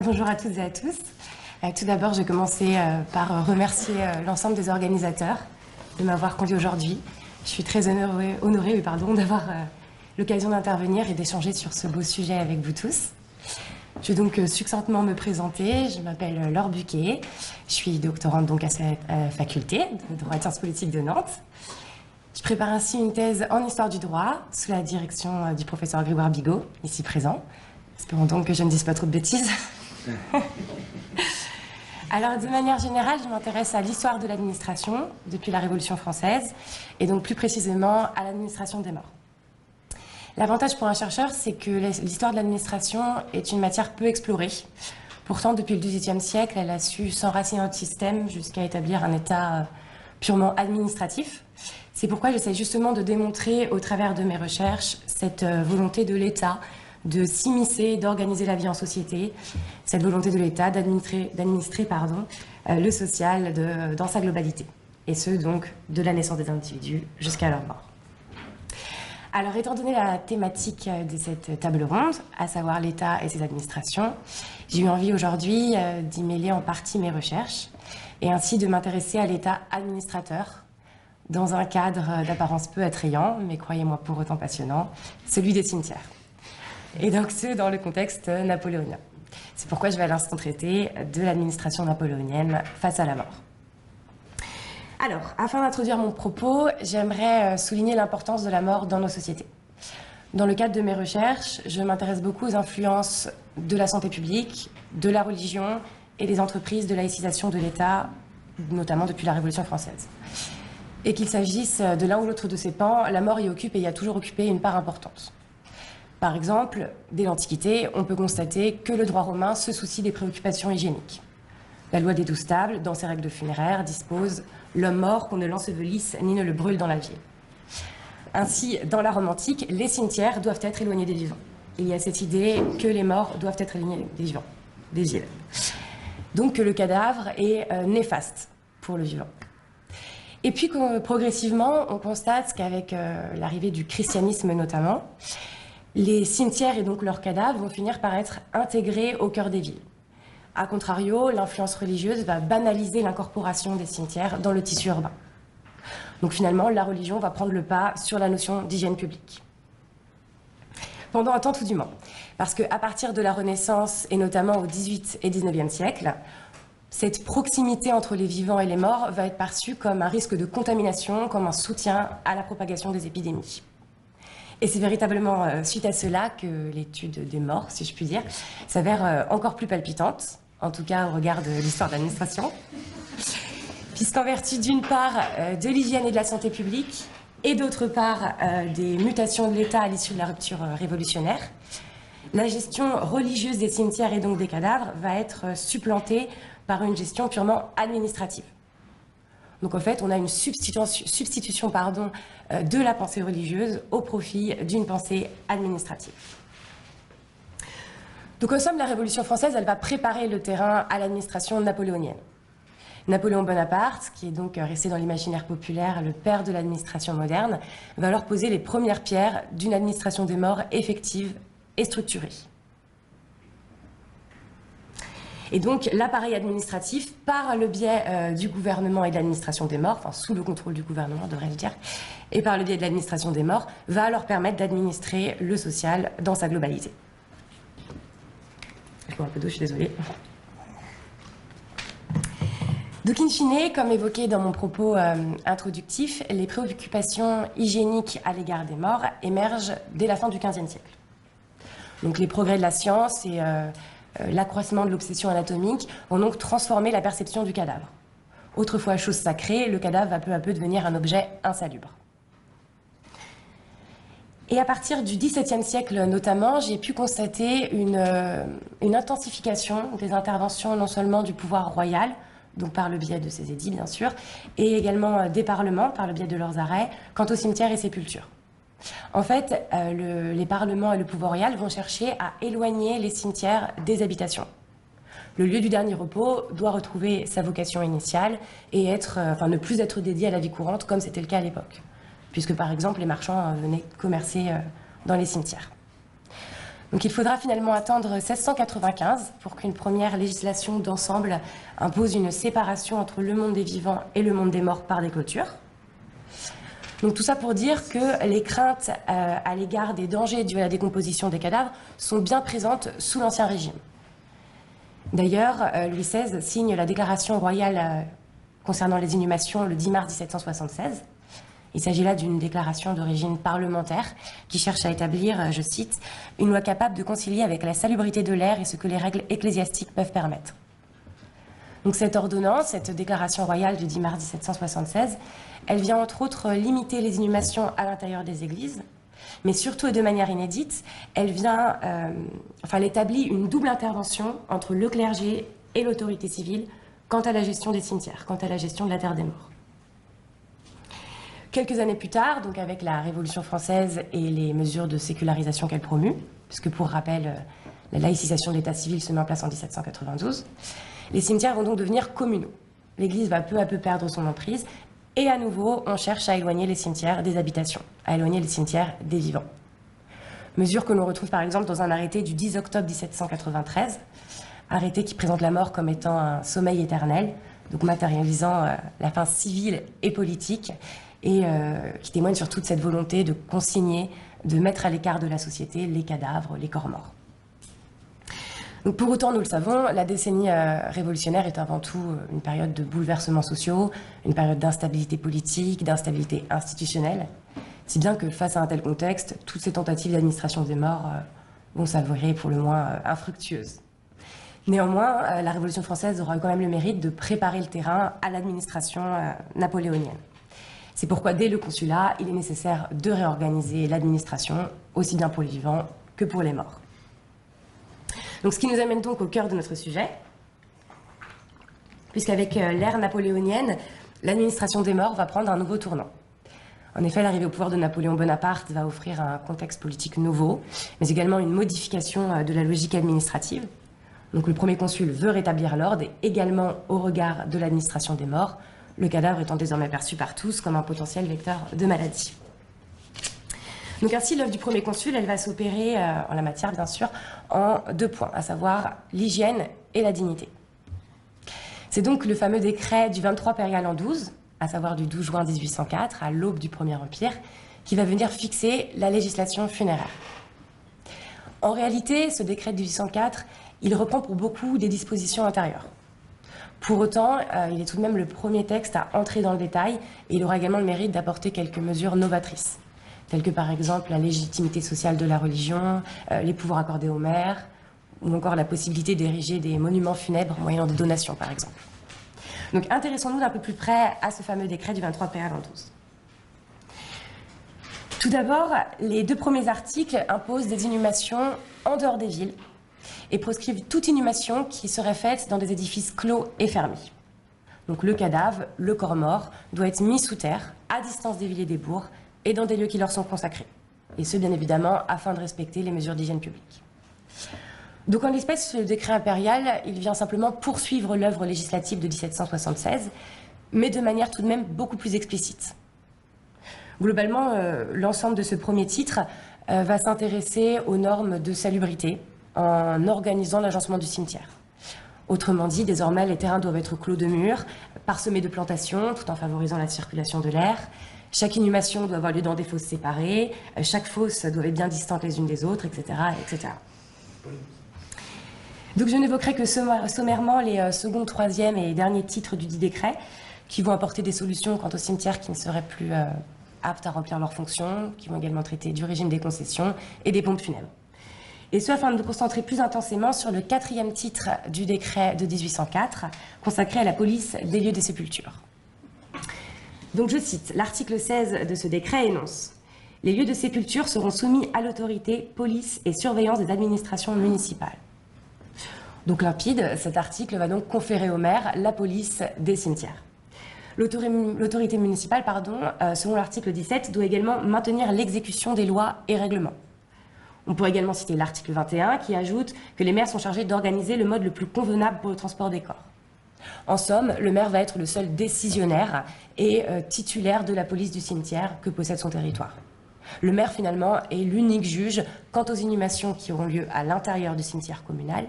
Bonjour à toutes et à tous. Tout d'abord, je vais commencer par remercier l'ensemble des organisateurs de m'avoir convié aujourd'hui. Je suis très honorée d'avoir l'occasion d'intervenir et d'échanger sur ce beau sujet avec vous tous. Je vais donc succinctement me présenter. Je m'appelle Laure Buquet. Je suis doctorante donc à cette faculté de droit et sciences politiques de Nantes. Je prépare ainsi une thèse en histoire du droit sous la direction du professeur Grégoire Bigot, ici présent. Espérons donc que je ne dise pas trop de bêtises. Alors, de manière générale, je m'intéresse à l'histoire de l'administration depuis la Révolution française et donc plus précisément à l'administration des morts. L'avantage pour un chercheur, c'est que l'histoire de l'administration est une matière peu explorée. Pourtant, depuis le XVIIIe siècle, elle a su s'enraciner dans notre système jusqu'à établir un État purement administratif. C'est pourquoi j'essaie justement de démontrer au travers de mes recherches cette volonté de l'État de s'immiscer, d'organiser la vie en société, cette volonté de l'État d'administrer le social dans sa globalité. Et ce, donc, de la naissance des individus jusqu'à leur mort. Alors, étant donné la thématique de cette table ronde, à savoir l'État et ses administrations, j'ai eu envie aujourd'hui d'y mêler en partie mes recherches et ainsi de m'intéresser à l'État administrateur dans un cadre d'apparence peu attrayant, mais croyez-moi pour autant passionnant, celui des cimetières. Et donc ce, dans le contexte napoléonien. C'est pourquoi je vais à l'instant traiter de l'administration napoléonienne face à la mort. Alors, afin d'introduire mon propos, j'aimerais souligner l'importance de la mort dans nos sociétés. Dans le cadre de mes recherches, je m'intéresse beaucoup aux influences de la santé publique, de la religion et des entreprises de laïcisation de l'État, notamment depuis la Révolution française. Et qu'il s'agisse de l'un ou l'autre de ces pans, la mort y occupe et y a toujours occupé une part importante. Par exemple, dès l'Antiquité, on peut constater que le droit romain se soucie des préoccupations hygiéniques. La loi des 12 tables, dans ses règles funéraires, dispose « l'homme mort qu'on ne l'ensevelisse ni ne le brûle dans la vie ». Ainsi, dans la Rome antique, les cimetières doivent être éloignés des vivants. Il y a cette idée que les morts doivent être éloignés des vivants, des villes. Donc que le cadavre est néfaste pour le vivant. Et puis progressivement, on constate qu'avec l'arrivée du christianisme notamment, les cimetières et donc leurs cadavres vont finir par être intégrés au cœur des villes. A contrario, l'influence religieuse va banaliser l'incorporation des cimetières dans le tissu urbain. Donc finalement, la religion va prendre le pas sur la notion d'hygiène publique. Pendant un temps tout du moins. Parce qu'à partir de la Renaissance, et notamment au XVIIIe et XIXe siècle, cette proximité entre les vivants et les morts va être perçue comme un risque de contamination, comme un soutien à la propagation des épidémies. Et c'est véritablement suite à cela que l'étude des morts, si je puis dire, s'avère encore plus palpitante, en tout cas au regard de l'histoire de l'administration, puisqu'en vertu d'une part de l'hygiène et de la santé publique, et d'autre part des mutations de l'État à l'issue de la rupture révolutionnaire, la gestion religieuse des cimetières et donc des cadavres va être supplantée par une gestion purement administrative. Donc en fait, on a une substitution de la pensée religieuse au profit d'une pensée administrative. Donc en somme, la Révolution française, elle va préparer le terrain à l'administration napoléonienne. Napoléon Bonaparte, qui est donc resté dans l'imaginaire populaire le père de l'administration moderne, va alors poser les premières pierres d'une administration des morts effective et structurée. Et donc l'appareil administratif, par le biais du gouvernement et de l'administration des morts, enfin sous le contrôle du gouvernement devrais-je dire, et par le biais de l'administration des morts, va leur permettre d'administrer le social dans sa globalité. Je bois un peu d'eau, je suis désolée. Donc in fine, comme évoqué dans mon propos introductif, les préoccupations hygiéniques à l'égard des morts émergent dès la fin du XVe siècle. Donc les progrès de la science et l'accroissement de l'obsession anatomique ont donc transformé la perception du cadavre. Autrefois chose sacrée, le cadavre va peu à peu devenir un objet insalubre. Et à partir du XVIIe siècle notamment, j'ai pu constater une intensification des interventions non seulement du pouvoir royal, donc par le biais de ses édits bien sûr, et également des parlements par le biais de leurs arrêts, quant aux cimetières et sépultures. En fait, les parlements et le pouvoir royal vont chercher à éloigner les cimetières des habitations. Le lieu du dernier repos doit retrouver sa vocation initiale et ne plus être dédié à la vie courante comme c'était le cas à l'époque, puisque par exemple les marchands venaient commercer dans les cimetières. Donc il faudra finalement attendre 1695 pour qu'une première législation d'ensemble impose une séparation entre le monde des vivants et le monde des morts par des clôtures. Donc tout ça pour dire que les craintes à l'égard des dangers dus à la décomposition des cadavres sont bien présentes sous l'Ancien Régime. D'ailleurs, Louis XVI signe la déclaration royale concernant les inhumations le 10 mars 1776. Il s'agit là d'une déclaration d'origine parlementaire qui cherche à établir, je cite, « une loi capable de concilier avec la salubrité de l'air et ce que les règles ecclésiastiques peuvent permettre ». Donc cette ordonnance, cette déclaration royale du 10 mars 1776, elle vient entre autres limiter les inhumations à l'intérieur des églises, mais surtout et de manière inédite, elle vient, elle établit une double intervention entre le clergé et l'autorité civile quant à la gestion des cimetières, quant à la gestion de la terre des morts. Quelques années plus tard, donc avec la Révolution française et les mesures de sécularisation qu'elle promut, puisque pour rappel, la laïcisation de l'état civil se met en place en 1792, les cimetières vont donc devenir communaux. L'Église va peu à peu perdre son emprise et à nouveau, on cherche à éloigner les cimetières des habitations, à éloigner les cimetières des vivants. Mesure que l'on retrouve par exemple dans un arrêté du 10 octobre 1793, arrêté qui présente la mort comme étant un sommeil éternel, donc matérialisant la fin civile et politique, et qui témoigne sur toute cette volonté de consigner, de mettre à l'écart de la société les cadavres, les corps morts. Donc pour autant, nous le savons, la décennie révolutionnaire est avant tout une période de bouleversements sociaux, une période d'instabilité politique, d'instabilité institutionnelle, si bien que face à un tel contexte, toutes ces tentatives d'administration des morts vont s'avérer pour le moins infructueuses. Néanmoins, la Révolution française aura quand même le mérite de préparer le terrain à l'administration napoléonienne. C'est pourquoi, dès le consulat, il est nécessaire de réorganiser l'administration, aussi bien pour les vivants que pour les morts. Donc, ce qui nous amène donc au cœur de notre sujet, puisqu'avec l'ère napoléonienne, l'administration des morts va prendre un nouveau tournant. En effet, l'arrivée au pouvoir de Napoléon Bonaparte va offrir un contexte politique nouveau, mais également une modification de la logique administrative. Donc, le premier consul veut rétablir l'ordre, et également au regard de l'administration des morts, le cadavre étant désormais perçu par tous comme un potentiel vecteur de maladie. Donc ainsi, l'œuvre du premier consul, elle va s'opérer, en la matière bien sûr, en deux points, à savoir l'hygiène et la dignité. C'est donc le fameux décret du 23 Périal en 12, à savoir du 12 juin 1804, à l'aube du Premier Empire, qui va venir fixer la législation funéraire. En réalité, ce décret de 1804, il reprend pour beaucoup des dispositions antérieures. Pour autant, il est tout de même le premier texte à entrer dans le détail et il aura également le mérite d'apporter quelques mesures novatrices, telles que par exemple la légitimité sociale de la religion, les pouvoirs accordés aux maires, ou encore la possibilité d'ériger des monuments funèbres moyennant des donations par exemple. Donc intéressons-nous d'un peu plus près à ce fameux décret du 23 Périal en 12. Tout d'abord, les deux premiers articles imposent des inhumations en dehors des villes, et proscrivent toute inhumation qui serait faite dans des édifices clos et fermés. Donc le cadavre, le corps mort, doit être mis sous terre, à distance des villes et des bourgs, et dans des lieux qui leur sont consacrés. Et ce, bien évidemment, afin de respecter les mesures d'hygiène publique. Donc en l'espèce, le décret impérial, il vient simplement poursuivre l'œuvre législative de 1776, mais de manière tout de même beaucoup plus explicite. Globalement, l'ensemble de ce premier titre va s'intéresser aux normes de salubrité, en organisant l'agencement du cimetière. Autrement dit, désormais, les terrains doivent être clos de murs, parsemés de plantations, tout en favorisant la circulation de l'air. Chaque inhumation doit avoir lieu dans des fosses séparées, chaque fosse doit être bien distante les unes des autres, etc. etc. Donc je n'évoquerai que sommairement les second, troisième et derniers titres du dit décret, qui vont apporter des solutions quant aux cimetières qui ne seraient plus aptes à remplir leurs fonctions, qui vont également traiter du régime des concessions et des pompes funèbres. Et ce, afin de nous concentrer plus intensément sur le quatrième titre du décret de 1804, consacré à la police des lieux des sépultures. Donc je cite, l'article 16 de ce décret énonce « Les lieux de sépulture seront soumis à l'autorité, police et surveillance des administrations municipales. » Donc limpide, cet article va donc conférer au maire la police des cimetières. L'autorité municipale, selon l'article 17, doit également maintenir l'exécution des lois et règlements. On pourrait également citer l'article 21 qui ajoute que les maires sont chargés d'organiser le mode le plus convenable pour le transport des corps. En somme, le maire va être le seul décisionnaire et titulaire de la police du cimetière que possède son territoire. Le maire, finalement, est l'unique juge quant aux inhumations qui auront lieu à l'intérieur du cimetière communal,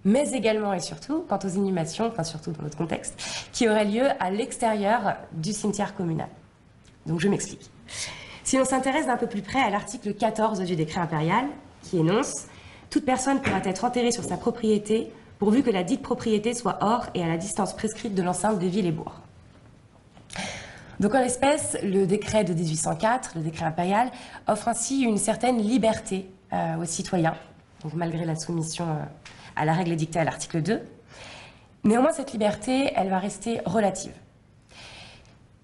mais également et surtout quant aux inhumations, enfin surtout dans notre contexte, qui auraient lieu à l'extérieur du cimetière communal. Donc je m'explique. Si on s'intéresse d'un peu plus près à l'article 14 du décret impérial, qui énonce « Toute personne pourra être enterrée sur sa propriété, pourvu que la dite propriété soit hors et à la distance prescrite de l'enceinte des villes et bourgs. » Donc en l'espèce, le décret de 1804, le décret impérial, offre ainsi une certaine liberté aux citoyens, donc malgré la soumission à la règle édictée à l'article 2. Néanmoins, cette liberté, elle va rester relative.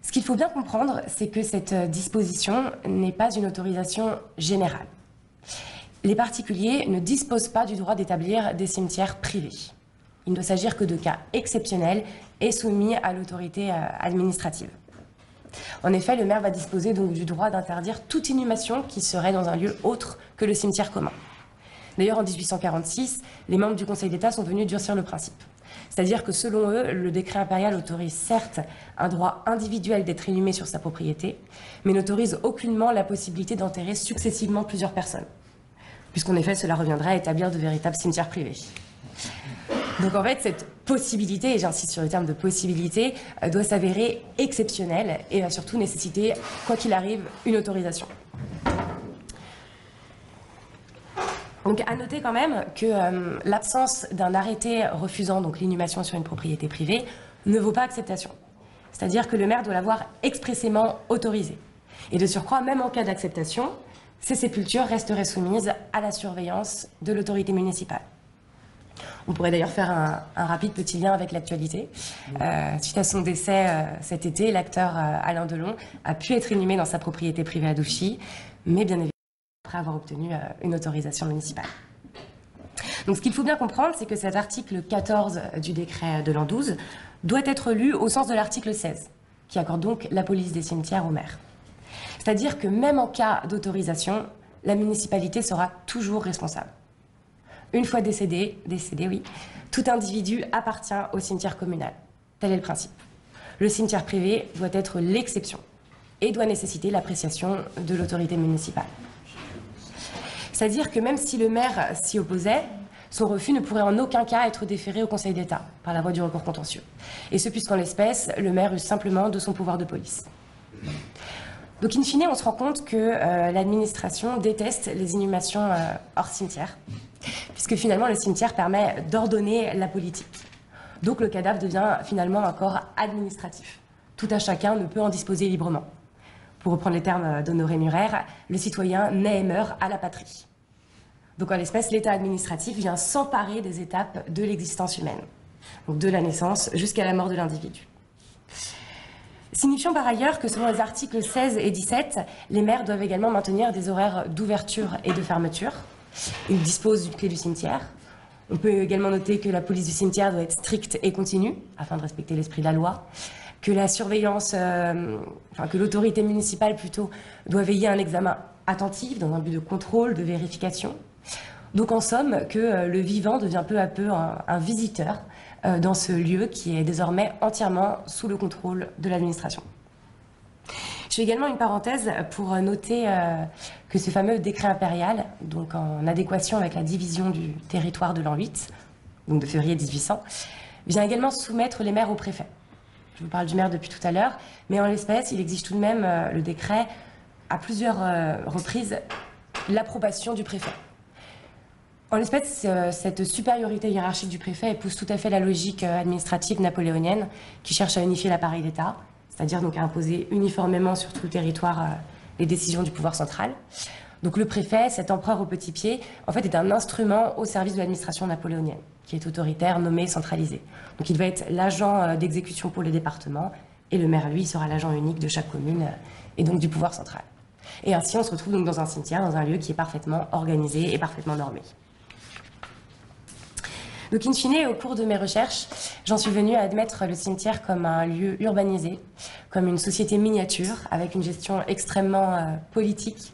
Ce qu'il faut bien comprendre, c'est que cette disposition n'est pas une autorisation générale. Les particuliers ne disposent pas du droit d'établir des cimetières privés. Il ne doit s'agir que de cas exceptionnels et soumis à l'autorité administrative. En effet, le maire va disposer donc du droit d'interdire toute inhumation qui serait dans un lieu autre que le cimetière commun. D'ailleurs, en 1846, les membres du Conseil d'État sont venus durcir le principe. C'est-à-dire que selon eux, le décret impérial autorise certes un droit individuel d'être inhumé sur sa propriété, mais n'autorise aucunement la possibilité d'enterrer successivement plusieurs personnes. Puisqu'en effet, cela reviendrait à établir de véritables cimetières privés. Donc en fait, cette possibilité, et j'insiste sur le terme de possibilité, doit s'avérer exceptionnelle et va surtout nécessiter, quoi qu'il arrive, une autorisation. Donc à noter quand même que l'absence d'un arrêté refusant donc l'inhumation sur une propriété privée ne vaut pas acceptation. C'est-à-dire que le maire doit l'avoir expressément autorisé. Et de surcroît, même en cas d'acceptation, ces sépultures resteraient soumises à la surveillance de l'autorité municipale. On pourrait d'ailleurs faire un rapide petit lien avec l'actualité. Suite à son décès cet été, l'acteur Alain Delon a pu être inhumé dans sa propriété privée à Douchy, mais bien évidemment après avoir obtenu une autorisation municipale. Donc ce qu'il faut bien comprendre, c'est que cet article 14 du décret de l'an 12 doit être lu au sens de l'article 16, qui accorde donc la police des cimetières au maire. C'est-à-dire que même en cas d'autorisation, la municipalité sera toujours responsable. Une fois décédé, oui, tout individu appartient au cimetière communal. Tel est le principe. Le cimetière privé doit être l'exception et doit nécessiter l'appréciation de l'autorité municipale. C'est-à-dire que même si le maire s'y opposait, son refus ne pourrait en aucun cas être déféré au Conseil d'État par la voie du recours contentieux. Et ce puisqu'en l'espèce, le maire use simplement de son pouvoir de police. Donc in fine, on se rend compte que l'administration déteste les inhumations hors cimetière, puisque finalement le cimetière permet d'ordonner la politique. Donc le cadavre devient finalement un corps administratif. Tout un chacun ne peut en disposer librement. Pour reprendre les termes d'Honoré Murer, le citoyen naît et meurt à la patrie. Donc en l'espèce, l'État administratif vient s'emparer des étapes de l'existence humaine, donc de la naissance jusqu'à la mort de l'individu. Signifiant par ailleurs que selon les articles 16 et 17, les maires doivent également maintenir des horaires d'ouverture et de fermeture. Ils disposent d'une clé du cimetière. On peut également noter que la police du cimetière doit être stricte et continue, afin de respecter l'esprit de la loi, que la surveillance, que l'autorité municipale plutôt, doit veiller à un examen attentif dans un but de contrôle, de vérification. Donc en somme, que le vivant devient peu à peu un visiteur dans ce lieu qui est désormais entièrement sous le contrôle de l'administration. Je fais également une parenthèse pour noter que ce fameux décret impérial, donc en adéquation avec la division du territoire de l'an 8, donc de février 1800, vient également soumettre les maires au préfet. Je vous parle du maire depuis tout à l'heure, mais en l'espèce, il exige tout de même, le décret, à plusieurs reprises, l'approbation du préfet. En l'espèce, cette supériorité hiérarchique du préfet épouse tout à fait la logique administrative napoléonienne qui cherche à unifier l'appareil d'État, c'est-à-dire donc à imposer uniformément sur tout le territoire les décisions du pouvoir central. Donc le préfet, cet empereur au petit pied, en fait est un instrument au service de l'administration napoléonienne, qui est autoritaire, nommé, centralisé. Donc il va être l'agent d'exécution pour les départements, et le maire, lui, sera l'agent unique de chaque commune, et donc du pouvoir central. Et ainsi, on se retrouve donc dans un cimetière, dans un lieu qui est parfaitement organisé et parfaitement normé. Donc, in fine, au cours de mes recherches, j'en suis venue à admettre le cimetière comme un lieu urbanisé, comme une société miniature, avec une gestion extrêmement politique,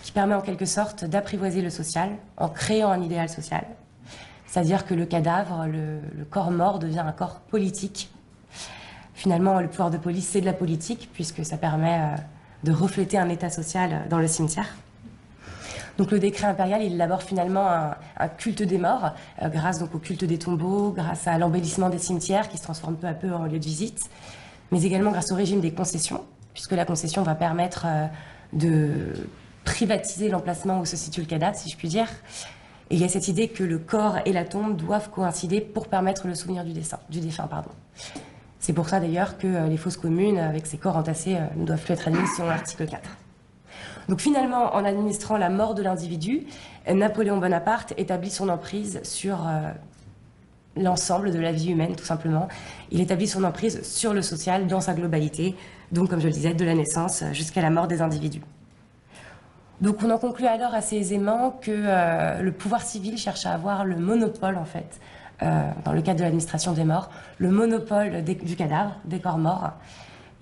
qui permet en quelque sorte d'apprivoiser le social, en créant un idéal social. C'est-à-dire que le cadavre, le corps mort, devient un corps politique. Finalement, le pouvoir de police, c'est de la politique, puisque ça permet de refléter un état social dans le cimetière. Donc le décret impérial, il élabore finalement un culte des morts, grâce donc au culte des tombeaux, grâce à l'embellissement des cimetières qui se transforment peu à peu en lieu de visite, mais également grâce au régime des concessions, puisque la concession va permettre de privatiser l'emplacement où se situe le cadavre, si je puis dire. Et il y a cette idée que le corps et la tombe doivent coïncider pour permettre le souvenir du défunt. C'est pour ça d'ailleurs que les fosses communes, avec ces corps entassés, ne doivent plus être admises selon l'article 4. Donc finalement, en administrant la mort de l'individu, Napoléon Bonaparte établit son emprise sur l'ensemble de la vie humaine, tout simplement. Il établit son emprise sur le social dans sa globalité, donc comme je le disais, de la naissance jusqu'à la mort des individus. Donc on en conclut alors assez aisément que le pouvoir civil cherche à avoir le monopole, en fait, dans le cadre de l'administration des morts, le monopole du cadavre, des corps morts.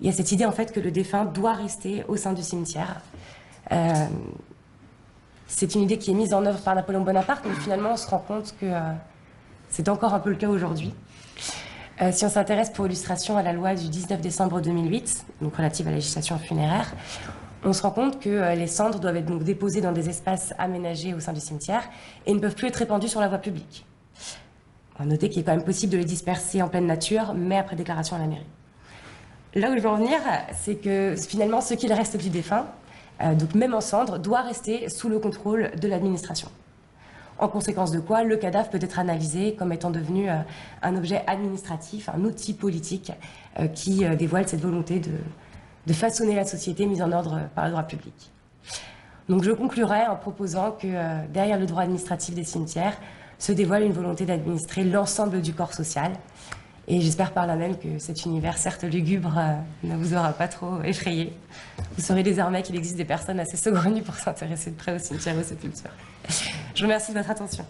Il y a cette idée, en fait, que le défunt doit rester au sein du cimetière. C'est une idée qui est mise en œuvre par Napoléon Bonaparte, mais finalement on se rend compte que c'est encore un peu le cas aujourd'hui. Si on s'intéresse pour illustration à la loi du 19 décembre 2008, donc relative à la législation funéraire, on se rend compte que les cendres doivent être donc déposées dans des espaces aménagés au sein du cimetière et ne peuvent plus être répandues sur la voie publique. On va noter qu'il est quand même possible de les disperser en pleine nature, mais après déclaration à la mairie. Là où je veux en venir, c'est que finalement ce qu'il reste du défunt, donc même en cendres, doit rester sous le contrôle de l'administration. En conséquence de quoi, le cadavre peut être analysé comme étant devenu un objet administratif, un outil politique qui dévoile cette volonté de façonner la société mise en ordre par le droit public. Donc je conclurai en proposant que derrière le droit administratif des cimetières se dévoile une volonté d'administrer l'ensemble du corps social. Et j'espère par là même que cet univers, certes lugubre, ne vous aura pas trop effrayé. Vous saurez désormais qu'il existe des personnes assez saugrenues pour s'intéresser de près au cimetière et aux sépultures. Je vous remercie de votre attention.